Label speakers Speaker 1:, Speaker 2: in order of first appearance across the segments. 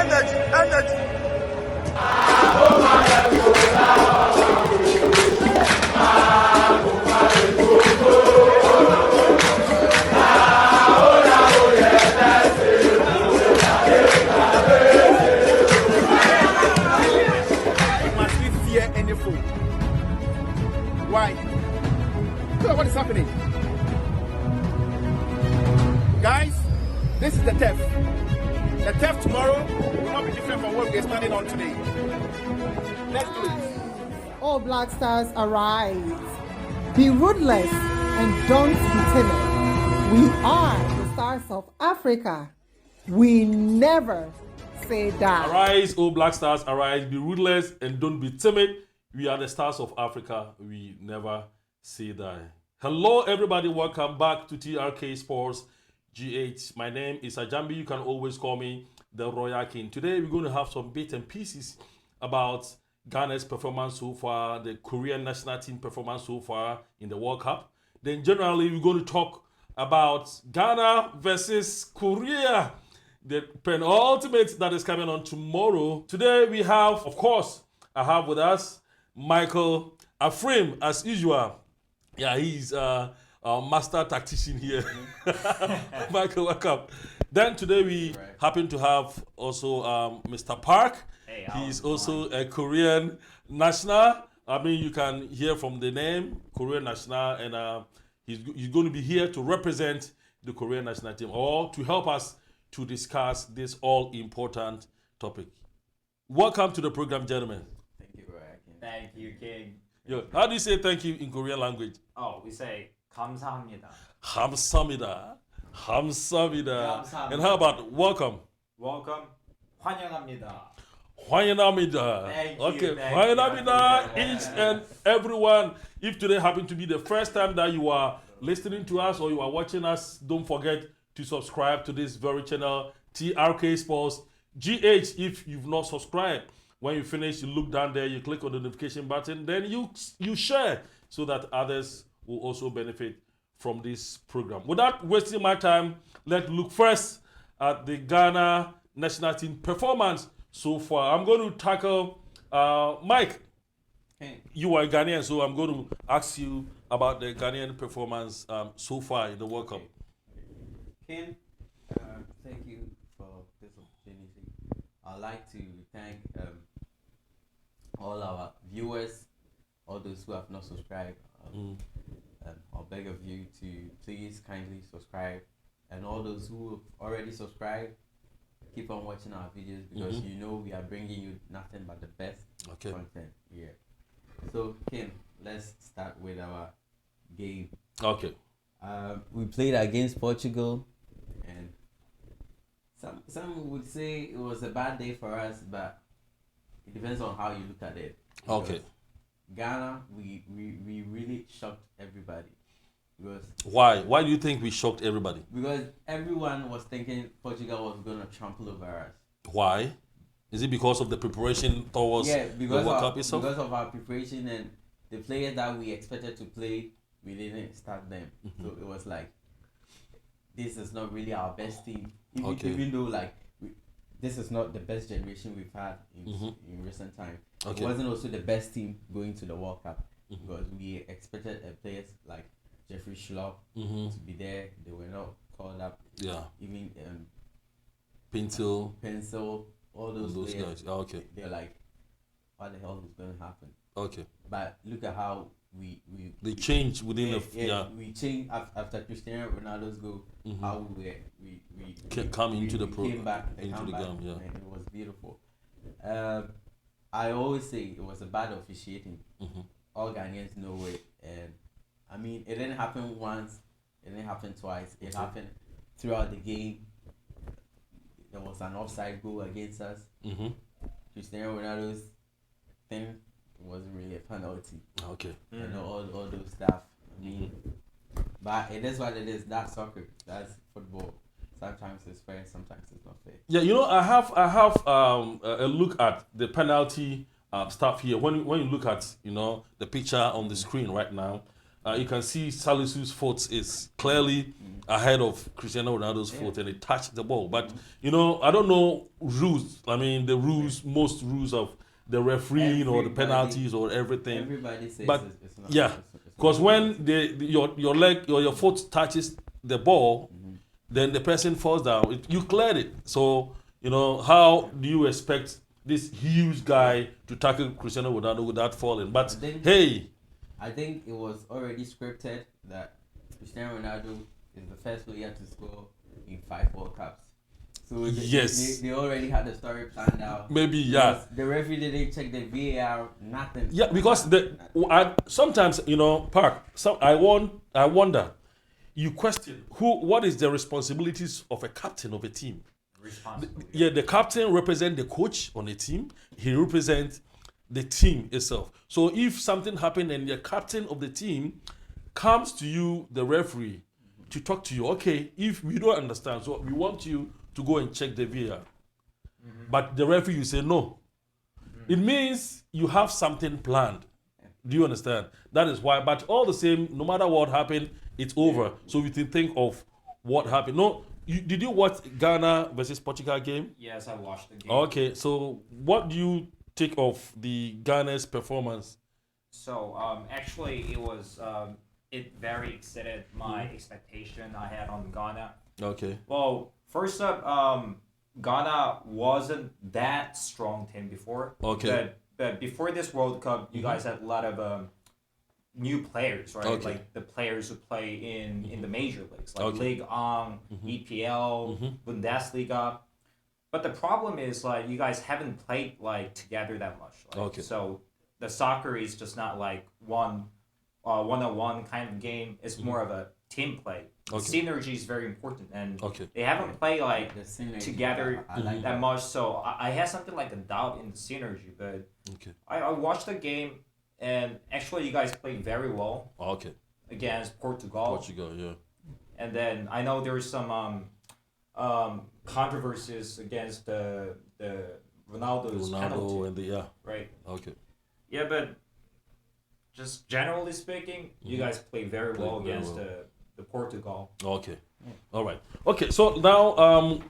Speaker 1: Energy. Must we fear any foe? Why? Look at what is happening. Guys, this is the TEF. The TEF tomorrow will not be different from what we are standing on today. Let's do it.
Speaker 2: All Black Stars arise. Be ruthless and don't be timid. We are the stars of Africa. We never say die.
Speaker 3: Arise, all Black Stars, arise. Be ruthless and don't be timid. We are the stars of Africa. We never say die. Hello, everybody. Welcome back to TRK Sports GH. My name is Ajambi. You can always call me the Royal King. Today, we're going to have some bits and pieces about Ghana's performance so far, the Korean national team performance so far in the World Cup. Then, generally, we're going to talk about Ghana versus Korea, the penultimate that is coming on tomorrow. Today, we have, of course, I have with us Michael Afrim, as usual. Yeah, he's our master tactician here. Michael, welcome. Then today we happen to have also Mr. Park.
Speaker 4: Hey,
Speaker 3: he's also a Korean national. I mean, you can hear from the name, Korean national, and he's going to be here to represent the Korean national team or to help us to discuss this all-important topic. Welcome to the program, gentlemen.
Speaker 4: Thank you, Roy. Thank you, King.
Speaker 3: Yo, how do you say thank you in Korean language?
Speaker 4: Oh, we say 감사합니다.
Speaker 3: 감사합니다. 감사합니다.
Speaker 4: 감사합니다.
Speaker 3: And how about welcome?
Speaker 4: Welcome. 환영합니다.
Speaker 3: 환영합니다.
Speaker 4: Thank you,
Speaker 3: Okay,
Speaker 4: thank
Speaker 3: 환영합니다
Speaker 4: you.
Speaker 3: each and everyone. If today happen to be the first time that you are listening to us or you are watching us, don't forget to subscribe to this very channel, TRK Sports GH. If you've not subscribed, when you finish, you look down there, you click on the notification button, then you share so that others will also benefit from this program. Without wasting my time, let's look first at the Ghana national team performance so far. I'm going to tackle Mike.
Speaker 5: Hey.
Speaker 3: You are Ghanaian, so I'm going to ask you about the Ghanaian performance so far in the World Cup.
Speaker 5: Ken, thank you for this opportunity. I'd like to thank all our viewers, all those who have not subscribed. I'll beg of you to please kindly subscribe, and all those who have already subscribed, keep on watching our videos because you know we are bringing you nothing but the best content here. So Ken, let's start with our game.
Speaker 3: Okay.
Speaker 5: We played against Portugal, and some would say it was a bad day for us, but it depends on how you look at it.
Speaker 3: Okay.
Speaker 5: Ghana, we really shocked everybody. Because
Speaker 3: Why? Why do you think we shocked everybody?
Speaker 5: Because everyone was thinking Portugal was gonna trample over us.
Speaker 3: Why? Is it because of the preparation towards the World Cup itself?
Speaker 5: Because of our preparation and the players that we expected to play, we didn't start them. So it was like, this is not really our best team. Even though like this is not the best generation we've had in recent time.
Speaker 3: Okay.
Speaker 5: It wasn't also the best team going to the World Cup because we expected players like Jeffrey Schlupp to be there. They were not called up.
Speaker 3: Yeah.
Speaker 5: Even
Speaker 3: Pencil,
Speaker 5: all those players.
Speaker 3: guys. Oh, okay.
Speaker 5: They're like, what the hell is going to happen?
Speaker 3: Okay.
Speaker 5: But look at how
Speaker 3: they changed within
Speaker 5: we changed after Cristiano Ronaldo's goal. How we
Speaker 3: come into the
Speaker 5: came back
Speaker 3: into the game. Yeah.
Speaker 5: And it was beautiful. I always say it was a bad officiating. All Ghanaians know it, and I mean it didn't happen once, it didn't happen twice. It happened throughout the game. There was an offside goal against us. Cristiano Ronaldo's thing wasn't really a penalty.
Speaker 3: Okay.
Speaker 5: You know, all those stuff. I mean, but it is what it is. That's soccer. That's football. Sometimes it's fair, sometimes it's not fair.
Speaker 3: Yeah, you know, I have a look at the penalty stuff here. When you look at the picture on the screen right now, You can see Salisu's foot is clearly ahead of Cristiano Ronaldo's foot, and it touched the ball. But I don't know rules. I mean, the rules, most rules of the refereeing or the penalties or everything.
Speaker 5: Everybody says
Speaker 3: But
Speaker 5: it's not.
Speaker 3: yeah, because when your leg or your foot touches the ball, then the person falls down. You cleared it. So how do you expect this huge guy to tackle Cristiano Ronaldo without falling? But
Speaker 5: I think it was already scripted that Cristiano Ronaldo is the first player to score in 5 World Cups. So they already had the story planned out.
Speaker 3: Maybe, yeah.
Speaker 5: The referee didn't check the VAR, nothing.
Speaker 3: Yeah, because sometimes, Park, I wonder, you question what is the responsibilities of a captain of a team? The captain represents the coach on a team. He represents the team itself. So if something happened and the captain of the team comes to you, the referee, to talk to you, okay, if we don't understand, so we want you to go and check the VAR. But the referee, you say no. It means you have something planned. Do you understand? That is why. But all the same, no matter what happened, it's over. So we can think of what happened. No, did you watch Ghana versus Portugal game?
Speaker 4: Yes, I watched the game.
Speaker 3: Okay, so what do you take of the Ghana's performance?
Speaker 4: So actually, it was it very exceeded my expectation I had on Ghana.
Speaker 3: Okay.
Speaker 4: Well, first up, Ghana wasn't that strong team before.
Speaker 3: Okay.
Speaker 4: But before this World Cup, you guys had a lot of new players, right?
Speaker 3: Okay.
Speaker 4: Like the players who play in the major leagues, like
Speaker 3: Okay.
Speaker 4: Ligue 1, EPL, Bundesliga. But the problem is, like, you guys haven't played like together that much. Like,
Speaker 3: Okay.
Speaker 4: So the soccer is just not like one-on-one kind of game. It's more of a team play.
Speaker 3: Okay.
Speaker 4: Synergy is very important, and
Speaker 3: Okay.
Speaker 4: they haven't played like
Speaker 5: The synergy,
Speaker 4: together
Speaker 5: I like
Speaker 4: that much. So I had something like a doubt in the synergy, but
Speaker 3: Okay.
Speaker 4: I watched the game, and actually you guys played very well
Speaker 3: Okay.
Speaker 4: against Portugal.
Speaker 3: Portugal, yeah.
Speaker 4: And then I know there was some controversies against the Ronaldo's penalty,
Speaker 3: and
Speaker 4: right?
Speaker 3: Okay.
Speaker 4: Yeah, but just generally speaking, you guys played very
Speaker 3: Played
Speaker 4: well
Speaker 3: very
Speaker 4: against
Speaker 3: well.
Speaker 4: the Portugal.
Speaker 3: Okay. All right. Okay. So now,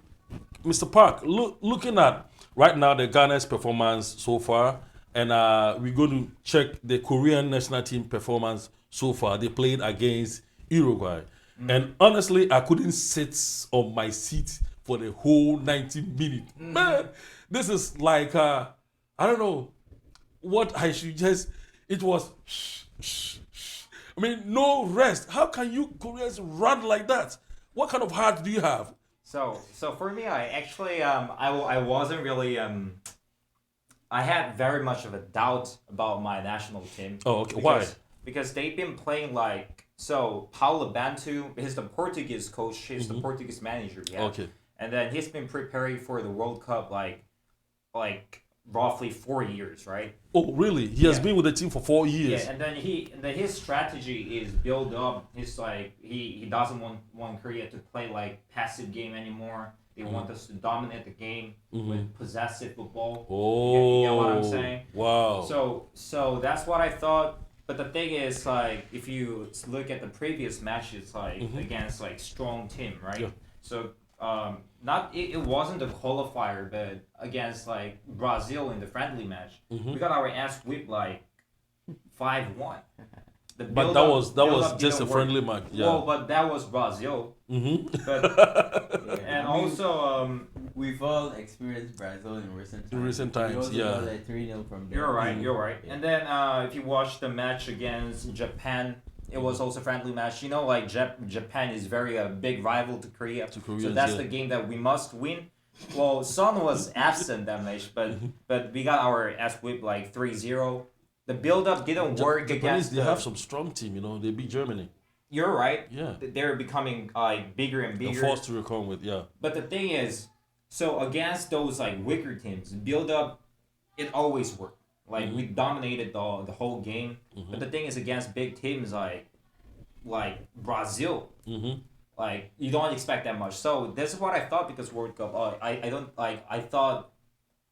Speaker 3: Mr. Park, looking at right now the Ghana's performance so far, and we're going to check the Korean national team performance so far. They played against Uruguay, and honestly, I couldn't sit on my seat for the whole 90 minutes. Man, this is like I don't know what I should just. It was. I mean, no rest. How can you Koreans run like that? What kind of heart do you have?
Speaker 4: So for me, I actually I wasn't really I had very much of a doubt about my national team.
Speaker 3: Oh, okay. Why?
Speaker 4: Because they've been playing like Paulo Bantu, he's the Portuguese coach, he's the Portuguese manager, yeah.
Speaker 3: Okay.
Speaker 4: And then he's been preparing for the World Cup like roughly 4 years, right?
Speaker 3: Oh, really? He has been with the team for 4 years.
Speaker 4: Yeah, and then his strategy is build up. He's like he doesn't want Korea to play like passive game anymore. They want us to dominate the game with possessive football.
Speaker 3: Oh,
Speaker 4: you get what I'm saying?
Speaker 3: Wow.
Speaker 4: So that's what I thought. But the thing is, like, if you look at the previous matches, like against like strong team, right?
Speaker 3: Yeah.
Speaker 4: So it wasn't a qualifier, but against like Brazil in the friendly match, we got our ass whipped like 5-1.
Speaker 3: But that was just a friendly match. Yeah.
Speaker 4: Well, but that was Brazil. But and also
Speaker 5: we've all experienced Brazil in recent times.
Speaker 3: In recent times,
Speaker 5: we also
Speaker 3: yeah.
Speaker 5: got like 3-0 from them.
Speaker 4: you're right.
Speaker 5: Yeah.
Speaker 4: And then if you watch the match against Japan, it was also a friendly match. You know, like Japan is very a big rival to Korea. So that's the game that we must win. Well, Son was absent that match, but we got our ass whipped like 3-0. The build-up didn't work
Speaker 3: Japanese,
Speaker 4: against.
Speaker 3: They have some strong team, They beat Germany.
Speaker 4: You're right.
Speaker 3: Yeah.
Speaker 4: They're becoming like bigger and bigger.
Speaker 3: They're forced to reckon with, yeah.
Speaker 4: But the thing is, so against those like weaker teams, build-up, it always worked. Like we dominated the whole game. But the thing is, against big teams like Brazil, like you don't expect that much. So this is what I thought because World Cup. I don't like. I thought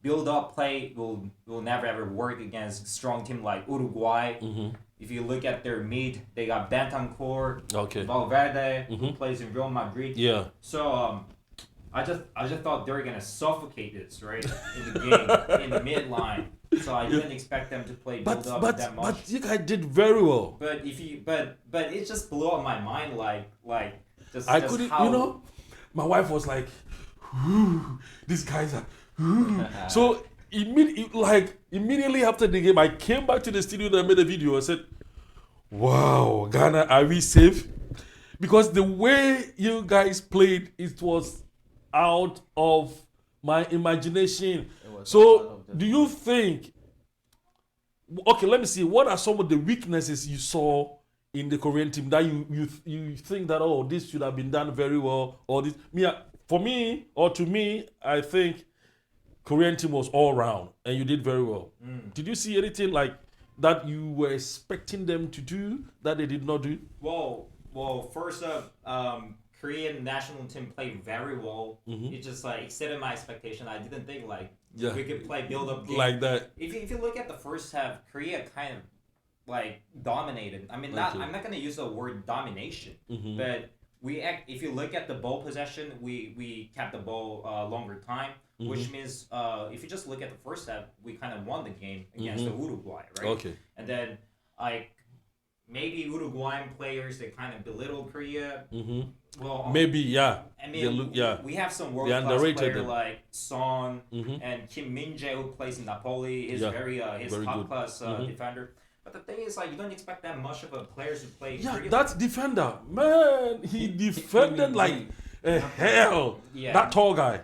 Speaker 4: build-up play will never ever work against strong team like Uruguay. If you look at their mid, they got Bentancur, Valverde, who plays in Real Madrid.
Speaker 3: Yeah.
Speaker 4: So I just thought they were gonna suffocate this right in the game in the mid line. So I didn't expect them to play build up that much.
Speaker 3: But you guys did very well.
Speaker 4: But it just blew up my mind like
Speaker 3: I couldn't, how... my wife was like, these guys are. So immediately after the game, I came back to the studio and I made a video. I said, "Wow, Ghana, are we safe?" Because the way you guys played, it was out of my imagination. So, do you think? Okay, let me see. What are some of the weaknesses you saw in the Korean team that you think that this should have been done very well, or this? To me, I think Korean team was all round and you did very well. Did you see anything like that you were expecting them to do that they did not do?
Speaker 4: Well, first up, Korean national team played very well. It just exceeded my expectation. I didn't think we could play build-up game
Speaker 3: like that.
Speaker 4: If you look at the first half, Korea kind of dominated. I mean, I'm not gonna use the word domination, but if you look at the ball possession, we kept the ball longer time, which means if you just look at the first half, we kind of won the game against the Uruguay, right?
Speaker 3: Okay.
Speaker 4: And then maybe Uruguayan players, they kind of belittled Korea. Well,
Speaker 3: maybe, yeah.
Speaker 4: I mean, we have some world-class players like Son and Kim Min-jae, who plays in Napoli. He's very top-class defender. But the thing is, you don't expect that much of a player to play.
Speaker 3: Yeah, that's defender. Man, he defended like a hell. Yeah. That tall guy.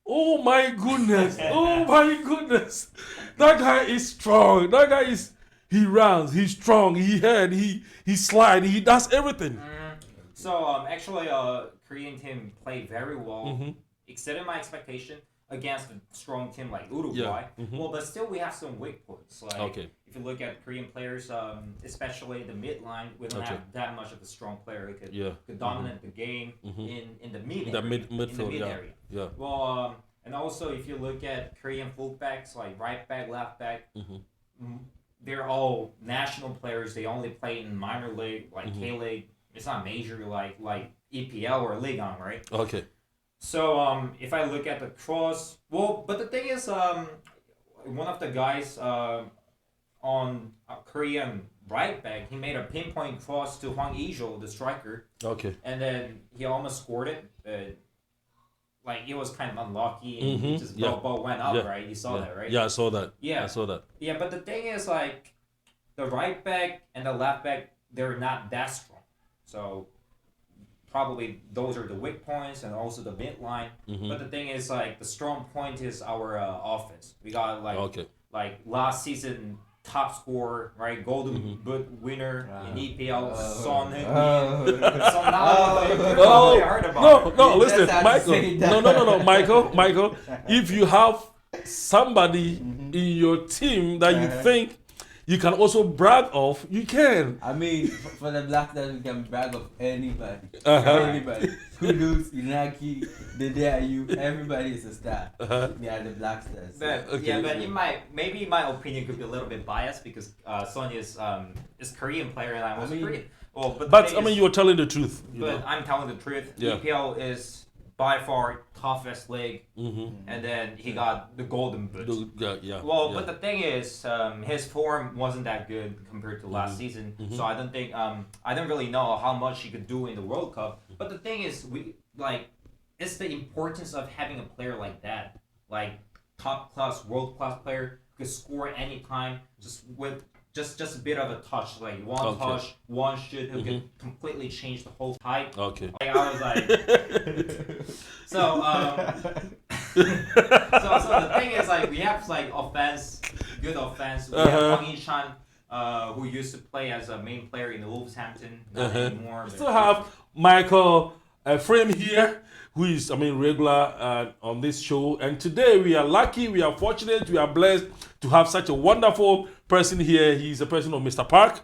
Speaker 3: Oh my goodness. Oh my goodness. That guy is strong. That guy is... He runs, he's strong, he slides, he does everything.
Speaker 4: So actually, Korean team played very well, exceeded my expectation against a strong team like Uruguay. Well, but still we have some weak points. If you look at Korean players, especially the mid line, we don't have that much of a strong player who could dominate the game in the mid area.
Speaker 3: Yeah.
Speaker 4: Well, and also if you look at Korean fullbacks like right back, left back. They're all national players. They only play in minor league, like K-League. It's not major like EPL or Ligue 1, right?
Speaker 3: Okay.
Speaker 4: So if I look at the cross, but the thing is, one of the guys on Korean right back, he made a pinpoint cross to Hwang Ijol, the striker.
Speaker 3: Okay.
Speaker 4: And then he almost scored it, but it was kind of unlucky, and he just ball went up, right? You saw that, right?
Speaker 3: Yeah, I saw that.
Speaker 4: Yeah,
Speaker 3: I saw that.
Speaker 4: Yeah, but the thing is, the right back and the left back, they're not that strong. So probably those are the weak points, and also the mid line. But the thing is, the strong point is our offense. We got last season top scorer, right? Golden Boot winner in EPL, Son Heung-min. So now heard about
Speaker 3: no, listen, Michael. Michael, if you have somebody in your team that you think you can also brag of, you can.
Speaker 5: I mean, for the Black Stars, we can brag of anybody. Anybody. Kudus, Inaki, Dedeayu, everybody is a star. We are the Black Stars.
Speaker 4: But, yeah, but maybe my opinion could be a little bit biased because Son is Korean player and I was Korean. Well, but
Speaker 3: you were telling the truth.
Speaker 4: I'm telling the truth.
Speaker 3: Yeah.
Speaker 4: EPL is by far toughest league, and then he got the Golden Boot. But the thing is, his form wasn't that good compared to last season. So I don't think I don't really know how much he could do in the World Cup. But the thing is, it's the importance of having a player like that, top class, world class player who could score anytime, just with just a bit of a touch, touch, one shoot, who could completely change the whole type.
Speaker 3: Okay.
Speaker 4: I was so the thing is, we have offense, good offense. We have Hwang Ichan, who used to play as a main player in the Wolverhampton, not anymore.
Speaker 3: We still have Michael Frame here, who is, regular on this show. And today we are lucky, we are fortunate, we are blessed to have such a wonderful person here. He's a person of Mr. Park.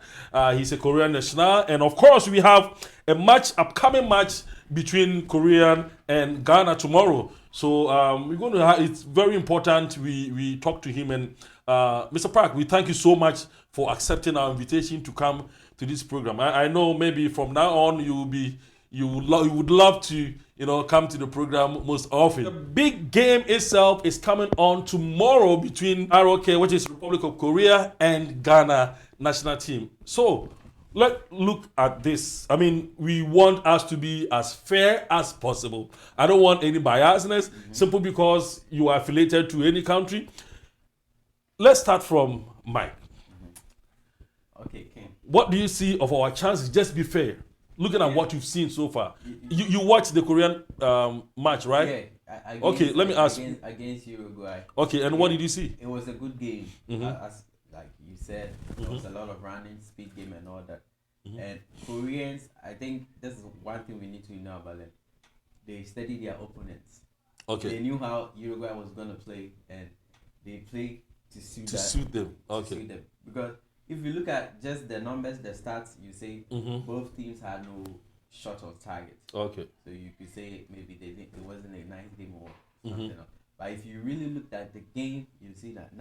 Speaker 3: He's a Korean national. And of course, we have a upcoming match between Korea and Ghana tomorrow. So we're going to it's very important we talk to him. And Mr. Park, we thank you so much for accepting our invitation to come to this program. I know maybe from now on you would love to come to the program most often. The big game itself is coming on tomorrow between ROK, which is Republic of Korea, and Ghana national team. So let's look at this. I mean, we want us to be as fair as possible. I don't want any biasness, simply because you are affiliated to any country. Let's start from Mike.
Speaker 5: Okay, Ken.
Speaker 3: What do you see of our chances? Just be fair. Looking at what you've seen so far. You watched the Korean match, right?
Speaker 5: Yeah.
Speaker 3: Okay, let me ask.
Speaker 5: Against Uruguay.
Speaker 3: Okay, and what did you see?
Speaker 5: It was a good game. As like you said, there was a lot of running, speed game, and all that. And Koreans, I think this is one thing we need to know about them. They study their opponents.
Speaker 3: Okay.
Speaker 5: They knew how Uruguay was gonna play, and they played to suit
Speaker 3: them. Okay.
Speaker 5: To suit them. Because if you look at just the numbers, the stats, you say both teams had no shot on target.
Speaker 3: Okay.
Speaker 5: So you could say maybe it wasn't a nice game or something else. But if you really looked at the game, you see that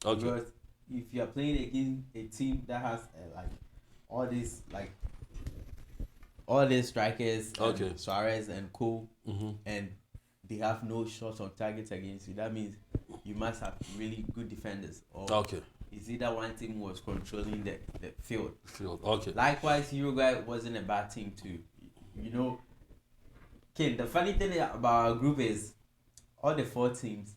Speaker 3: Okay.
Speaker 5: Because if you are playing against a team that has all these strikers, Suarez and Co, and they have no shots on target against you, that means you must have really good defenders. Or it's either one team was controlling the field.
Speaker 3: Okay.
Speaker 5: Likewise, Uruguay wasn't a bad team too. Ken, the funny thing about our group is all the 4 teams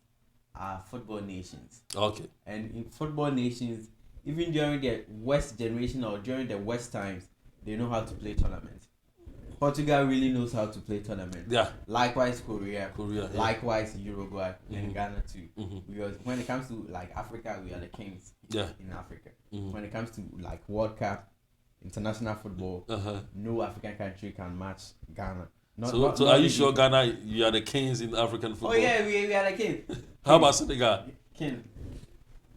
Speaker 5: are football nations.
Speaker 3: Okay.
Speaker 5: And in football nations, even during the West generation or during the West times, they know how to play tournaments. Portugal really knows how to play tournaments.
Speaker 3: Yeah.
Speaker 5: Likewise, Korea.
Speaker 3: Yeah.
Speaker 5: Likewise, Uruguay and Ghana too. Because when it comes to Africa, we are the kings.
Speaker 3: Yeah.
Speaker 5: In Africa. When it comes to World Cup, international football, no African country can match Ghana.
Speaker 3: So are you sure Ghana, you are the kings in African football?
Speaker 5: Oh yeah, we are the kings.
Speaker 3: How about Senegal?
Speaker 5: Ken,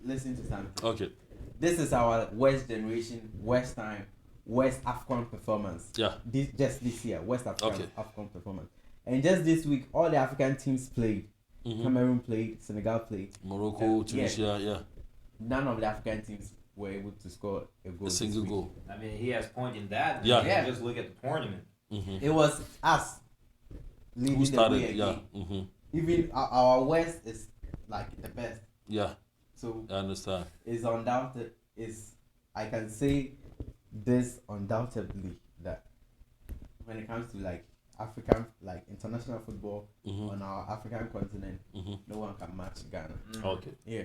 Speaker 5: listen to something.
Speaker 3: Okay.
Speaker 5: This is our West generation, West time, West African performance.
Speaker 3: Yeah.
Speaker 5: This year, West African performance. And just this week, all the African teams played. Cameroon played, Senegal played.
Speaker 3: Morocco, Tunisia, yeah.
Speaker 5: None of the African teams were able to score a goal.
Speaker 3: A single goal.
Speaker 4: I mean, he has point in that.
Speaker 3: Yeah.
Speaker 4: Just look at the tournament.
Speaker 5: It was us leading
Speaker 3: Who started?
Speaker 5: the way again.
Speaker 3: Yeah.
Speaker 5: Even our West is the best.
Speaker 3: Yeah.
Speaker 5: So
Speaker 3: I understand.
Speaker 5: It's undoubted. I can say this undoubtedly that when it comes to African international football on our African continent, no one can match Ghana.
Speaker 3: Okay.
Speaker 5: Yeah.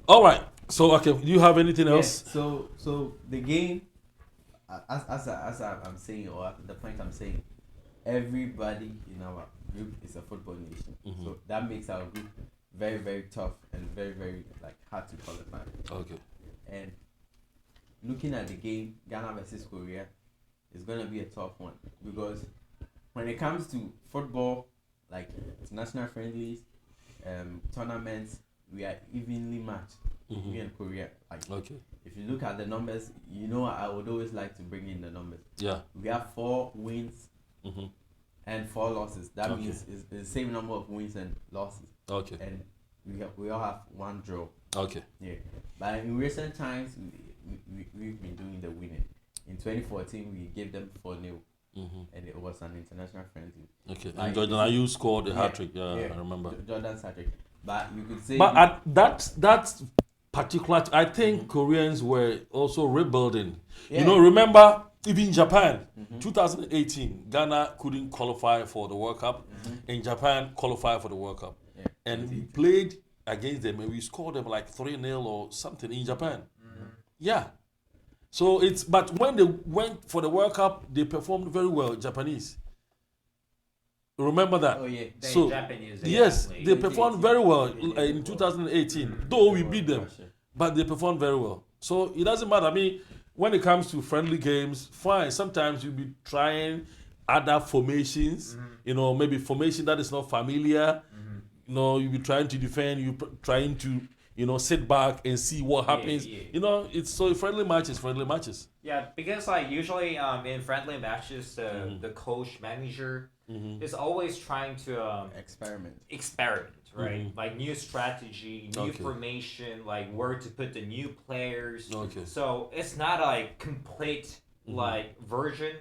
Speaker 3: All right. So do you have anything else?
Speaker 5: So the game, as I'm saying, or the point I'm saying, everybody in our group is a football nation. So that makes our group very, very tough and very, very hard to qualify.
Speaker 3: Okay.
Speaker 5: And looking at the game, Ghana versus Korea, is gonna be a tough one because when it comes to football, international friendlies, tournaments, we are evenly matched. Me and Korea.
Speaker 3: Okay.
Speaker 5: If you look at the numbers, I would always like to bring in the numbers.
Speaker 3: Yeah.
Speaker 5: We have 4 wins and 4 losses. That means it's the same number of wins and losses.
Speaker 3: Okay.
Speaker 5: And we all have 1 draw.
Speaker 3: Okay.
Speaker 5: Yeah. But in recent times, we've been doing the winning. In 2014, we gave them 4-0. And it was an international friendly.
Speaker 3: Okay. And Jordan Ayew scored a hat trick. Yeah, I remember.
Speaker 5: Jordan's hat trick. But you could say.
Speaker 3: But at that particular, I think Koreans were also rebuilding.
Speaker 5: Yeah.
Speaker 3: Remember even Japan, 2018, Ghana couldn't qualify for the World Cup, and Japan qualified for the World Cup, and we played against them and we scored them 3-0 or something in Japan. Yeah. So but when they went for the World Cup, they performed very well, Japanese. Remember that?
Speaker 5: Oh yeah.
Speaker 3: So
Speaker 4: Japanese,
Speaker 3: yes, they performed very well in 2018. Though we beat them, but they performed very well. So it doesn't matter. I mean, when it comes to friendly games, fine. Sometimes you'll be trying other formations. Maybe formation that is not familiar. You'll be trying to defend. You trying to sit back and see what happens. It's so friendly matches.
Speaker 4: Yeah, because usually in friendly matches, the coach manager is always trying to experiment, right? Like new strategy, new formation, like where to put the new players. So it's not a complete like version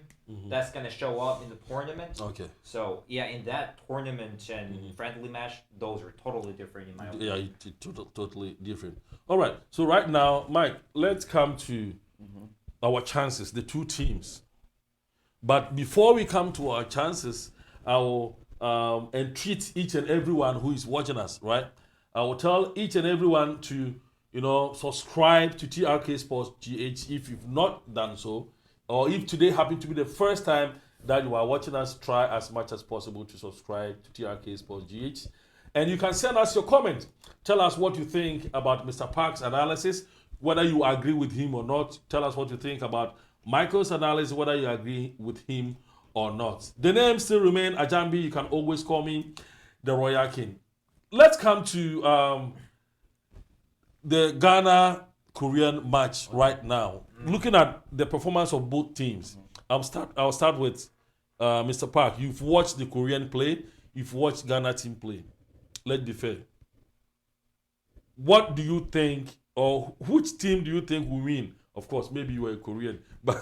Speaker 4: that's gonna show up in the tournament. So yeah, in that tournament and friendly match, those are totally different in my opinion.
Speaker 3: Yeah, totally different. All right. So right now, Mike, let's come to our chances, the two teams. But before we come to our chances, I will entreat each and everyone who is watching us, right? I will tell each and everyone to, subscribe to TRK Sports GH if you've not done so. Or if today happened to be the first time that you are watching us, try as much as possible to subscribe to TRK Sports GH. And you can send us your comment. Tell us what you think about Mr. Park's analysis, whether you agree with him or not. Tell us what you think about Michael's analysis, whether you agree with him or not. The name still remain Ajambi. You can always call me the Royal King. Let's come to the Ghana-Korean match right now. Looking at the performance of both teams, I'll start with Mr. Park. You've watched the Korean play. You've watched Ghana team play. Let's be fair. What do you think, or which team do you think will win? Of course, maybe you are a Korean, but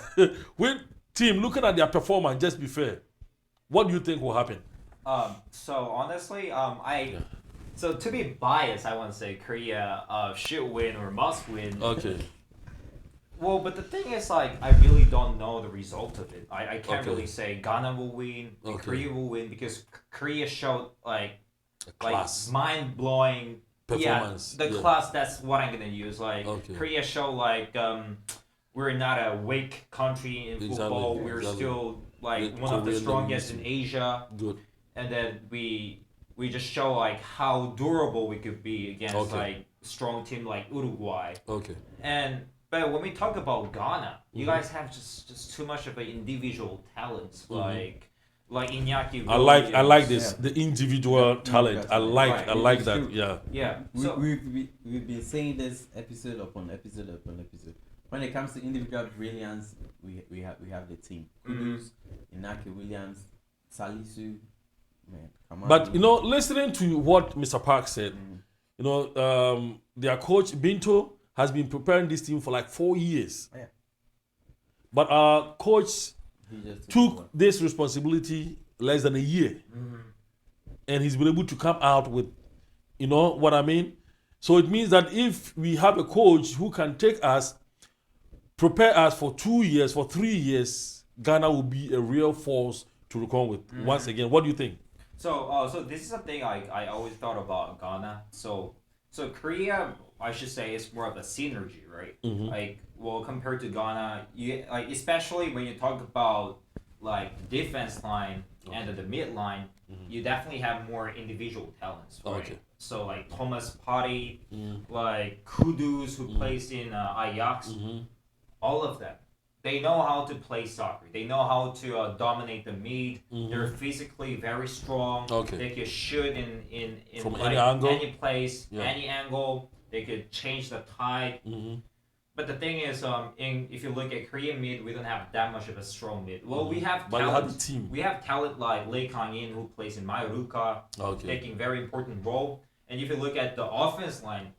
Speaker 3: which team, looking at their performance, just be fair, what do you think will happen?
Speaker 4: So honestly, so to be biased, I want to say Korea should win or must win.
Speaker 3: Okay.
Speaker 4: Well, but the thing is, like, I really don't know the result of it. I can't really say Ghana will win, and Korea will win, because Korea showed like mind-blowing
Speaker 3: performance.
Speaker 4: Yeah, the class. That's what I'm gonna use. Like Korea showed like we're not a weak country in football. We're still like one of the strongest in Asia.
Speaker 3: Good.
Speaker 4: And then we just show like how durable we could be against like strong team like Uruguay. But when we talk about Ghana, you guys have just too much of an individual talent, like Iñaki.
Speaker 3: I like this, the individual talent. I like that. Yeah.
Speaker 5: So we've been saying this episode upon episode. When it comes to individual brilliance, we have the team. Kudus, Iñaki Williams, Salisu. Man, come on.
Speaker 3: But listening to what Mr. Park said, their coach Binto has been preparing this team for like 4 years.
Speaker 5: Yeah.
Speaker 3: But our coach took this responsibility less than a year. And he's been able to come out with, what I mean? So it means that if we have a coach who can take us, prepare us for 2 years, for 3 years, Ghana will be a real force to reckon with. Once again, what do you think?
Speaker 4: So this is a thing I always thought about Ghana. So Korea, I should say, is more of a synergy, right? Like, well, compared to Ghana, you like, especially when you talk about like defense line and the mid line, you definitely have more individual talents, right? So like Thomas Partey, like Kudus, who plays in Ajax, all of them. They know how to play soccer. They know how to dominate the mid. They're physically very strong. They can shoot in
Speaker 3: from
Speaker 4: like,
Speaker 3: any angle,
Speaker 4: any place, any angle. They could change the tide. But the thing is, if you look at Korean mid, we don't have that much of a strong mid. Well, we have talent.
Speaker 3: But you have the team.
Speaker 4: We have talent like Lee Kang-in, who plays in Mayoruka, taking very important role. And if you look at the offense line,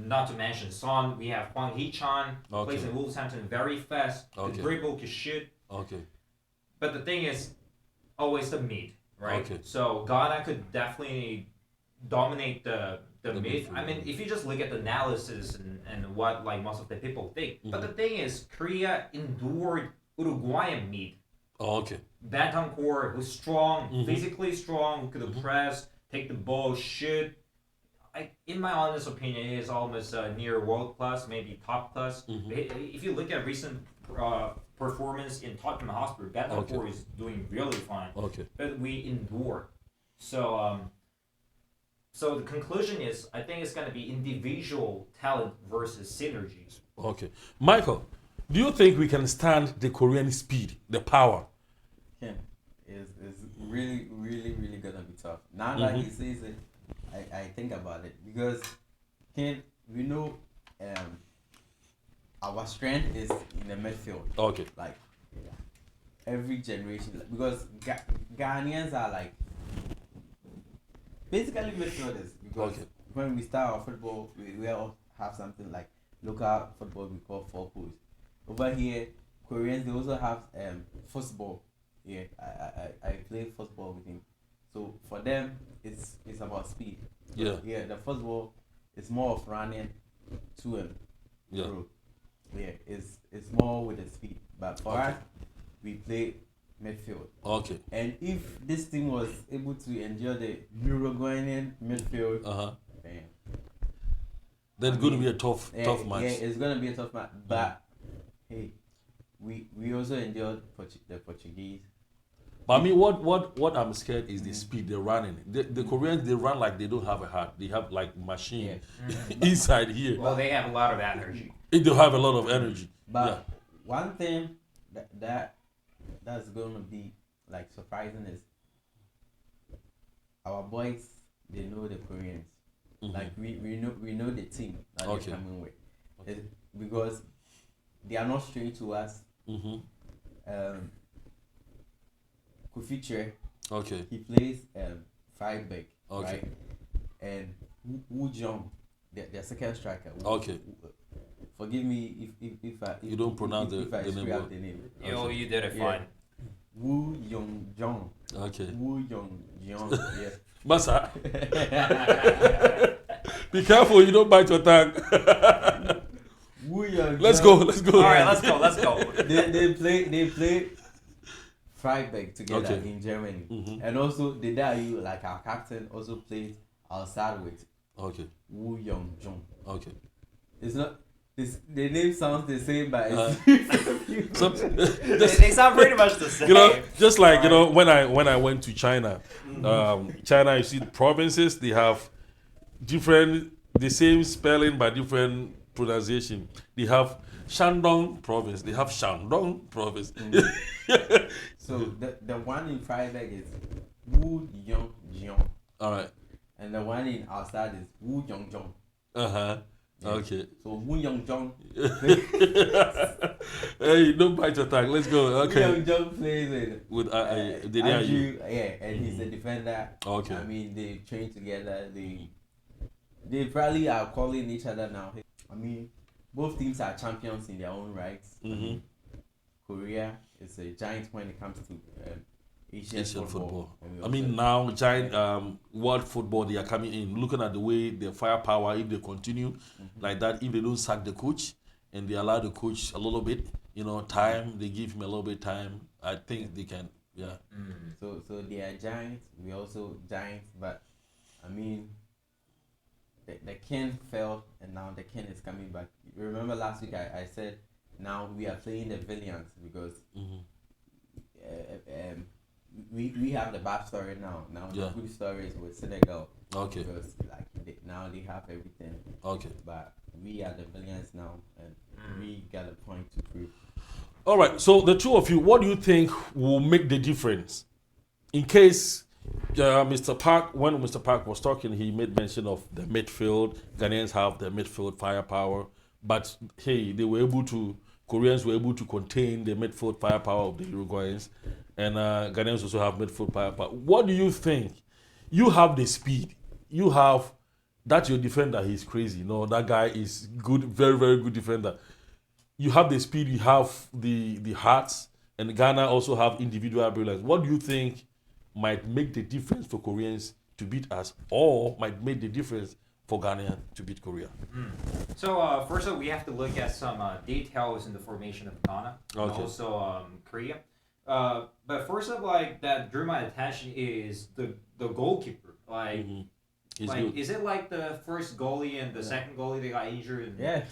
Speaker 4: not to mention Son, we have Hwang Hee-chan, plays in Wolverhampton, very fast, can dribble, can shoot. But the thing is, always the mid, right? So Ghana could definitely dominate the mid. I mean, if you just look at the analysis and what like most of the people think. But the thing is, Korea endured Uruguayan mid. Bentancur, who's strong, physically strong, who could press, take the ball, shoot. In my honest opinion, it is almost near world class, maybe top class. If you look at recent performance in Tottenham Hotspur, Bentancur is doing really fine. But we endure. So the conclusion is, I think it's going to be individual talent versus synergies.
Speaker 3: Michael, do you think we can stand the Korean speed, the power?
Speaker 5: Yeah, it's really, really, really going to be tough. Now that he says it, I think about it, because we know our strength is in the midfield. every generation, because Ghanaians are like basically midfielders, because when we start our football, we all have something like local football we call four poles. Over here, Koreans, they also have football. Yeah, I play football with him. So for them, it's about speed. So yeah, the football is more of running to him. Yeah. Yeah, it's more with the speed. But for us, we play midfield. Okay. And if this team was able to endure the Uruguayan midfield,
Speaker 3: then it's going to be a tough match.
Speaker 5: Yeah, it's going to be a tough match. But hey, we also endured the Portuguese.
Speaker 3: But I mean, what I'm scared is the speed they're running. The Koreans, they run like they don't have a heart. They have like machine inside here.
Speaker 4: Well, they have a lot of energy.
Speaker 3: They have a lot of energy.
Speaker 5: But one thing that's going to be like surprising is our boys. They know the Koreans. Like we know the team that they're coming with. Because they are not strange to us. Kufiche, he plays five back, right? And Woo Jong, their second striker. Forgive me if I
Speaker 3: you don't pronounce
Speaker 5: if I screw up the name.
Speaker 4: Yo, you did it fine.
Speaker 5: Woo Young Jong. Woo Young Jong. Yeah.
Speaker 3: Masa. Be careful, you don't bite your tongue.
Speaker 5: Woo Young.
Speaker 3: Let's go.
Speaker 4: All right, let's go.
Speaker 5: They play Freiburg together in Germany, and also the Dayu, like our captain, also played outside with Woo Young Jong. It's not. The name sounds the same, but
Speaker 4: they sound pretty much the same.
Speaker 3: You know, just like when I went to China, China, you see the provinces, they have the same spelling but different pronunciation. They have Shandong province. They have Shandong province.
Speaker 5: So the one in Freiburg is Woo Young Jiong.
Speaker 3: All right.
Speaker 5: And the one in outside is Woo Young Jong.
Speaker 3: Yeah. Okay.
Speaker 5: So Woo Young Jong.
Speaker 3: Hey, don't bite your tongue. Let's go. Okay.
Speaker 5: Woo Young Jong plays
Speaker 3: with
Speaker 5: Andrew, and he's a defender.
Speaker 3: Okay.
Speaker 5: I mean, they train together. They probably are calling each other now. I mean, both teams are champions in their own rights. Korea is a giant when it comes to Asian football.
Speaker 3: I mean, now giant world football, they are coming in. Looking at the way their firepower, if they continue like that, if they don't sack the coach and they allow the coach a little bit, time, they give him a little bit time, I think they can,
Speaker 5: So they are giants. We also giants, but I mean, the king fell and now the king is coming back. Remember last week I said now we are playing the villains because we have the bad story now. Now the good story is with Senegal. Because now they have everything. But we are the villains now and we got a point to prove.
Speaker 3: All right. So the two of you, what do you think will make the difference? In case Mr. Park, when Mr. Park was talking, he made mention of the midfield. Ghanaians have the midfield firepower, but hey, Koreans were able to contain the midfield firepower of the Uruguayans, and Ghanaians also have midfield firepower. What do you think? You have the speed. You have that your defender. He's crazy. No, that guy is good, very very good defender. You have the speed. You have the hearts, and Ghana also have individual brilliance. What do you think might make the difference for Koreans to beat us, or might make the difference for Ghana to beat Korea?
Speaker 4: So first of all, we have to look at some details in the formation of Ghana and also Korea. But first of all, that drew my attention is the goalkeeper. Is it like the first goalie and the second goalie they got injured? And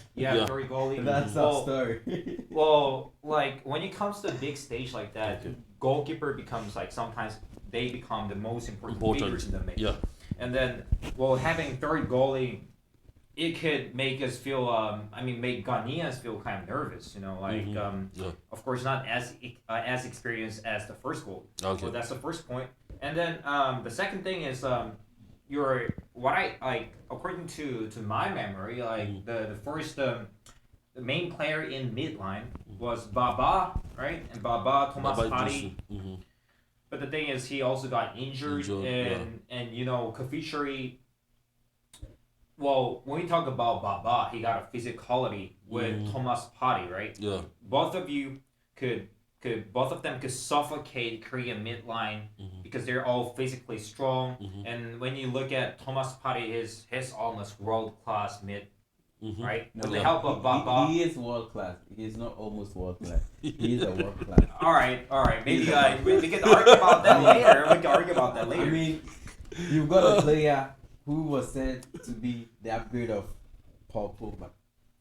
Speaker 4: third goalie.
Speaker 5: That's our story.
Speaker 4: Well, when it comes to a big stage like that, goalkeeper becomes sometimes they become the most important figures in the match. And then, having third goalie, it could make us feel, make Ghanaians feel kind of nervous, of course not as experienced as the first goal. So that's the first point. And then the second thing is according to my memory, the the main player in midline was Baba, right? And Baba, Thomas Partey. But the thing is, he also got injured and you know, Kafishari. Well, when we talk about Baba, he got a physicality with Thomas Partey, right?
Speaker 3: Yeah.
Speaker 4: Both of them could suffocate Korean midline because they're all physically strong. And when you look at Thomas Partey, he's almost world class mid. Right?
Speaker 5: No,
Speaker 4: with the help of Baba.
Speaker 5: He is world class. He is not almost world class. He is a world class.
Speaker 4: All right. Maybe we can argue about that later.
Speaker 5: I mean, you've got a player who was said to be the upgrade of Paul Pogba.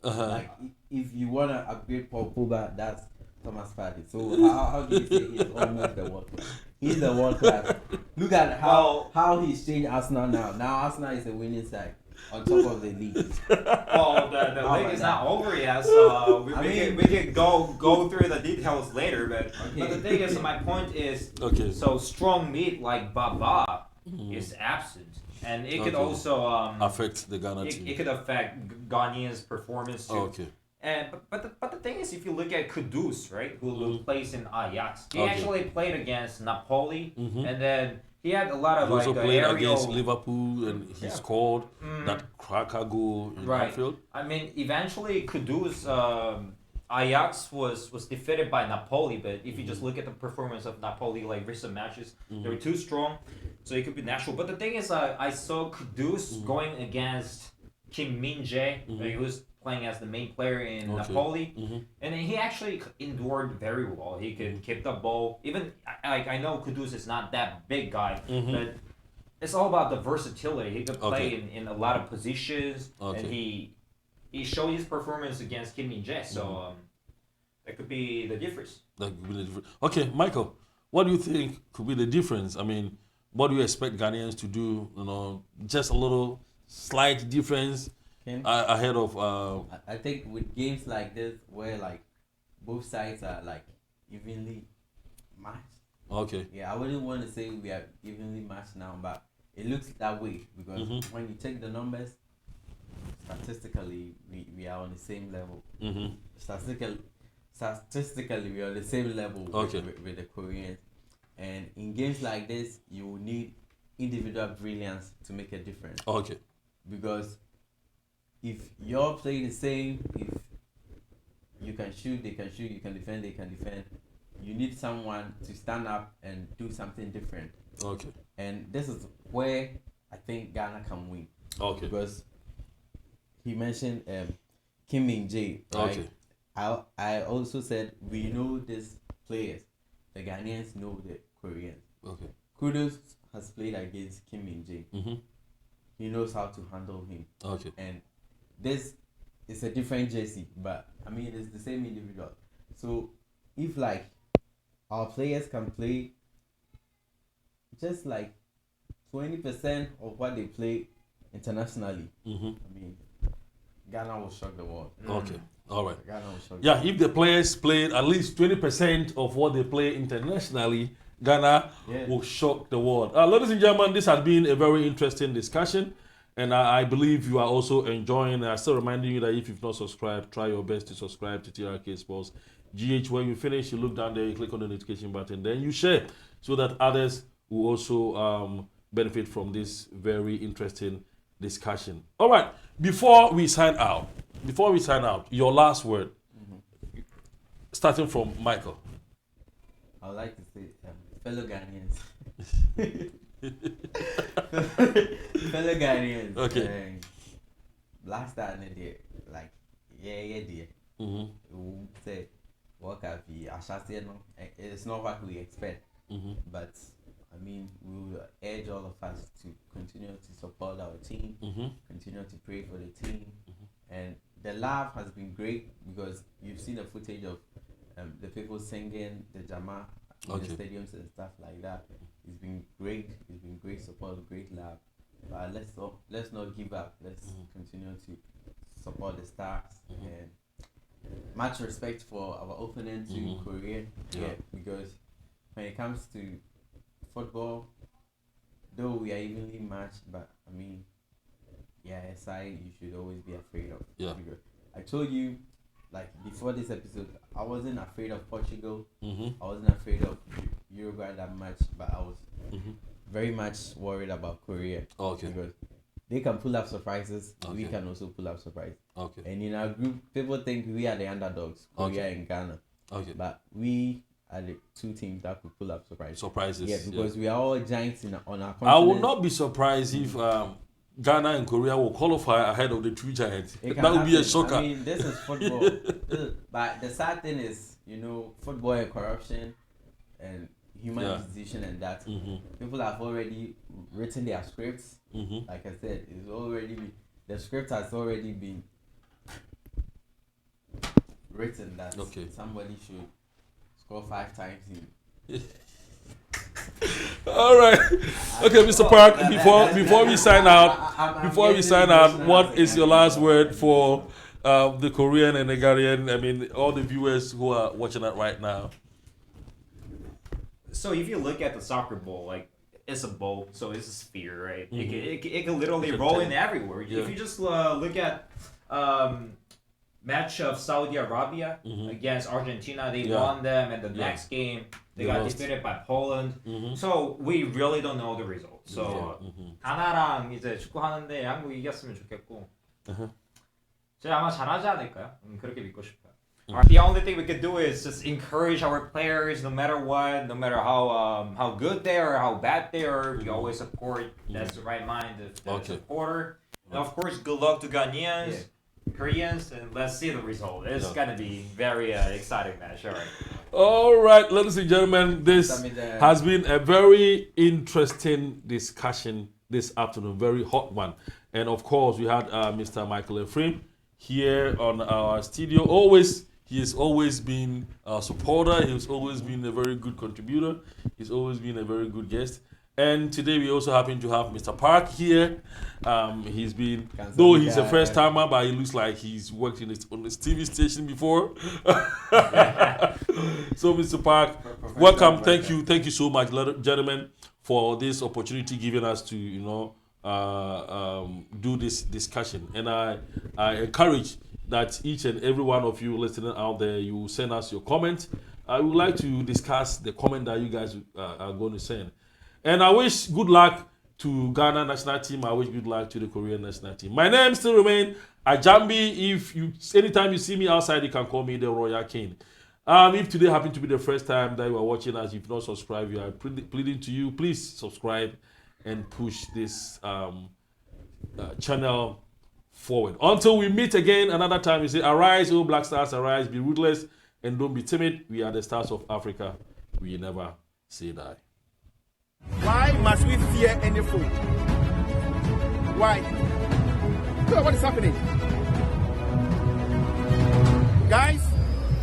Speaker 5: Like, if you want to upgrade Paul Pogba, that's Thomas Partey. So how do you say he's almost the world class? He's the world class. Look at how he's changed Arsenal now. Now Arsenal is a winning side. On top of the league.
Speaker 4: Well, the league is not over yet, so we can go through the details later. But the thing is, my point is, so strong meat like Baba is absent, and it could also
Speaker 3: affect the Ghana team.
Speaker 4: It could affect Ghanaians' performance too. And but the thing is, if you look at Kudus, right, who plays in Ajax, he actually played against Napoli, and then. He had a lot of
Speaker 3: he also played
Speaker 4: aerial...
Speaker 3: against Liverpool and he scored that cracker goal in Midfield.
Speaker 4: I mean, eventually Kudus, Ajax was defeated by Napoli, but if you just look at the performance of Napoli, like recent matches, they were too strong, so it could be natural. But the thing is, I saw Kudus going against Kim Min-jae, who was playing as the main player in Napoli, and he actually endured very well. He could keep the ball. Even I know Kudus is not that big guy, but it's all about the versatility. He could play in a lot of positions, and he showed his performance against Kim Min-jae. So that could be the difference.
Speaker 3: Okay, Michael, what do you think could be the difference? I mean, what do you expect Ghanaians to do? You know, just a little slight difference. Ahead of
Speaker 5: I think with games like this where like both sides are like evenly matched. Yeah, I wouldn't want to say we are evenly matched now, but it looks that way because when you take the numbers, statistically we are on the same level. Statistically we are on the same level with the Koreans, and in games like this you will need individual brilliance to make a difference. Because if you're playing the same, if you can shoot, they can shoot, you can defend, they can defend, you need someone to stand up and do something different. And this is where I think Ghana can win. Because he mentioned Kim Min-jae, right? I also said we know these players. The Ghanaians know the Koreans. Kudus has played against Kim Min-jae. He knows how to handle him. And this is a different jersey, but I mean it's the same individual. So if like our players can play just like 20% of what they play internationally, I mean Ghana will shock the world.
Speaker 3: All right.
Speaker 5: Ghana will shock
Speaker 3: if the players played at least 20% of what they play internationally, Ghana will shock the world. Ladies and gentlemen, this has been a very interesting discussion. And I believe you are also enjoying. I still reminding you that if you've not subscribed, try your best to subscribe to TRK Sports GH. When you finish, you look down there, you click on the notification button, then you share so that others will also benefit from this very interesting discussion. All right, before we sign out, your last word, starting from Michael.
Speaker 5: I would like to say, fellow Ghanaians. Fellow Ghanaians. Last time they like dear. Say what can be it's not what we expect. But I mean we will urge all of us to continue to support our team, continue to pray for the team. And the love has been great because you've seen the footage of the people singing the Jama in the stadiums and stuff like that. It's been great. It's been great support, great love. But let's not give up. Let's continue to support the Stars and much respect for our opponent to Korea. Because when it comes to football, though we are evenly matched, but I mean, SI you should always be afraid of. Because I told you like before this episode, I wasn't afraid of Portugal.
Speaker 3: Mm-hmm.
Speaker 5: I wasn't afraid of Uruguay that much, but I was very much worried about Korea.
Speaker 3: Okay.
Speaker 5: Because they can pull up surprises.
Speaker 3: Okay.
Speaker 5: We can also pull up surprises.
Speaker 3: Okay.
Speaker 5: And in our group, people think we are the underdogs, Korea
Speaker 3: Okay.
Speaker 5: and Ghana.
Speaker 3: Okay.
Speaker 5: But we are the two teams that could pull up surprises.
Speaker 3: Surprises.
Speaker 5: Yeah, because we are all giants on our continent.
Speaker 3: I will not be surprised if Ghana and Korea will qualify ahead of the two giants.
Speaker 5: It can
Speaker 3: That would be a
Speaker 5: happen.
Speaker 3: shocker.
Speaker 5: I mean, this is football. But the sad thing is, football and corruption and human decision and that. People have already written their scripts. Like I said, the script has already been written that somebody should score 5 times in.
Speaker 3: All right. Okay, Mr. Park. Before we sign out, what is your last word for the Korean and the Ghanaian? I mean, all the viewers who are watching it right now.
Speaker 4: So if you look at the soccer ball, like it's a bowl, so it's a sphere, right? It can literally roll in everywhere. Yeah. If you just look at match of Saudi Arabia against Argentina, they won them, and the next game they got defeated by Poland. So we really don't know the result. So 가나랑 이제 축구 하는데 한국이 이겼으면 좋겠고 제가 아마 잘하지 않을까요? 그렇게 믿고 싶어요. The only thing we could do is just encourage our players, no matter what, no matter how good they are, how bad they are. We always support. That's the right mind of the supporter. And of course, good luck to Ghanaians, Koreans, and let's see the result. It's gonna be very exciting match. All right.
Speaker 3: All right, ladies and gentlemen, this has been a very interesting discussion this afternoon, very hot one. And of course, we had Mr. Michael Ephraim here on our studio. He has always been a supporter. He's always been a very good contributor. He's always been a very good guest. And today we also happen to have Mr. Park here. He's been, though he's a first timer, but he looks like he's worked on this TV station before. So Mr. Park, welcome. Thank you so much, gentlemen, for this opportunity given us to, do this discussion. And I encourage that each and every one of you listening out there, you send us your comment. I would like to discuss the comment that you guys are going to send. And I wish good luck to Ghana national team. I wish good luck to the Korean national team. My name still remains Ajambi. Anytime you see me outside, you can call me the Royal King. If today happened to be the first time that you are watching us, if not subscribed, we are pleading to you, please subscribe and push this channel forward. Until we meet again another time, we say, arise, O Black Stars, arise, be ruthless, and don't be timid. We are the stars of Africa. We never say die.
Speaker 1: Why must we fear any foe? Why? Look at what is happening. Guys,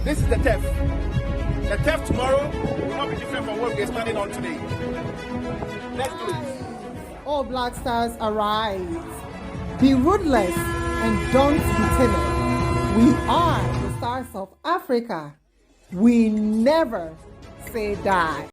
Speaker 1: this is the TEF. The TEF tomorrow will not be different from what we're standing on today. Let's do it.
Speaker 2: All Black Stars, arise. Be ruthless and don't be timid. We are the stars of Africa. We never say die.